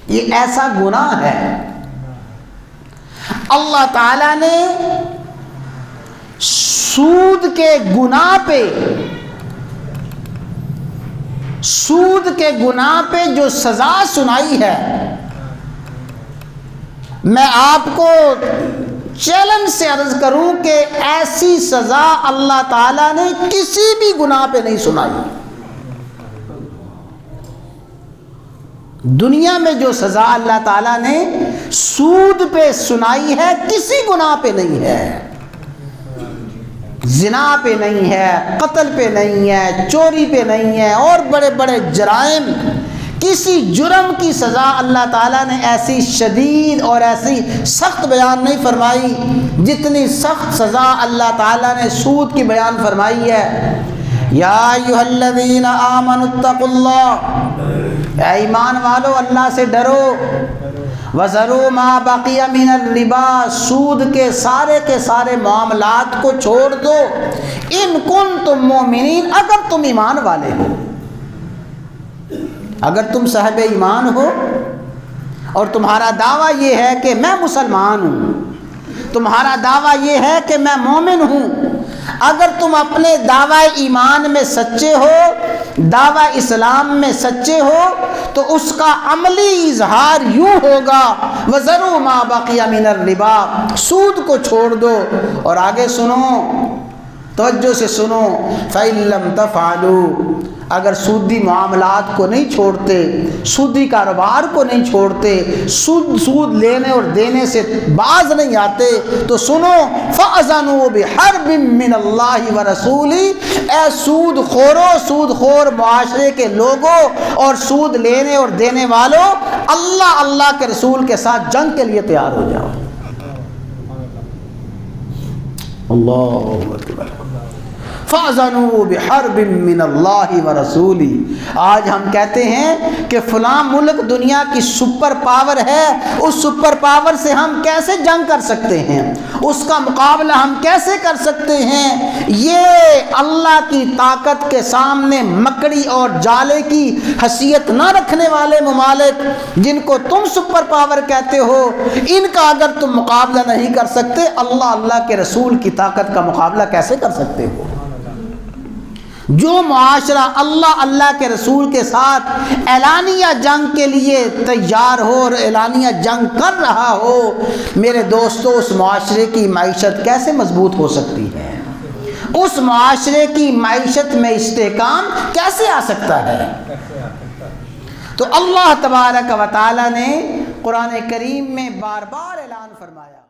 یہ ایسا گناہ ہے۔ اللہ تعالیٰ نے سود کے گناہ پہ جو سزا سنائی ہے، میں آپ کو چیلنج سے عرض کروں کہ ایسی سزا اللہ تعالیٰ نے کسی بھی گناہ پہ نہیں سنائی۔ دنیا میں جو سزا اللہ تعالیٰ نے سود پہ سنائی ہے کسی گناہ پہ نہیں ہے، زنا پہ نہیں ہے، قتل پہ نہیں ہے، چوری پہ نہیں ہے، اور بڑے بڑے جرائم، کسی جرم کی سزا اللہ تعالیٰ نے ایسی شدید اور ایسی سخت بیان نہیں فرمائی جتنی سخت سزا اللہ تعالیٰ نے سود کی بیان فرمائی ہے۔ یا ایھا الذین آمنوا اتقوا اللہ، اے ایمان والو اللہ سے ڈرو، وَذَرُوا مَا بَقِيَ مِنَ الرِّبَا، سود کے سارے معاملات کو چھوڑ دو، ان کنتم مؤمنین، اگر تم ایمان والے ہو، اگر تم صاحب ایمان ہو اور تمہارا دعویٰ یہ ہے کہ میں مسلمان ہوں، تمہارا دعویٰ یہ ہے کہ میں مومن ہوں، اگر تم اپنے دعویٰ ایمان میں سچے ہو، دعویٰ اسلام میں سچے ہو، تو اس کا عملی اظہار یوں ہوگا، وَذَرُوا مَا بَقِيَ مِنَ الرِّبَا، سود کو چھوڑ دو۔ اور آگے سنو، توجہ سے سنو، فَإِن لَّمْ تَفْعَلُوا، اگر سودی معاملات کو نہیں چھوڑتے، سودی کاروبار کو نہیں چھوڑتے، سود لینے اور دینے سے باز نہیں آتے، تو سنو، فَأَذَنُوا بِحَرْبٍ مِّنَ اللَّهِ وَرَسُولِهِ، اے سود خور معاشرے کے لوگوں اور سود لینے اور دینے والوں، اللہ کے رسول کے ساتھ جنگ کے لیے تیار ہو جاؤ۔ اللہ اکبر۔ فَأَذَنُوا بِحَرْبٍ مِّنَ اللَّهِ وَرَسُولِهِ، آج ہم کہتے ہیں کہ فلاں ملک دنیا کی سپر پاور ہے، اس سپر پاور سے ہم کیسے جنگ کر سکتے ہیں، اس کا مقابلہ ہم کیسے کر سکتے ہیں؟ یہ اللہ کی طاقت کے سامنے مکڑی اور جالے کی حیثیت نہ رکھنے والے ممالک جن کو تم سپر پاور کہتے ہو، ان کا اگر تم مقابلہ نہیں کر سکتے، اللہ کے رسول کی طاقت کا مقابلہ کیسے کر سکتے ہو؟ جو معاشرہ اللہ کے رسول کے ساتھ اعلانیہ جنگ کے لیے تیار ہو اور اعلانیہ جنگ کر رہا ہو، میرے دوستو، اس معاشرے کی معیشت کیسے مضبوط ہو سکتی ہے؟ اس معاشرے کی معیشت میں استحکام کیسے آ سکتا ہے؟ تو اللہ تبارک و تعالی نے قرآن کریم میں بار بار اعلان فرمایا۔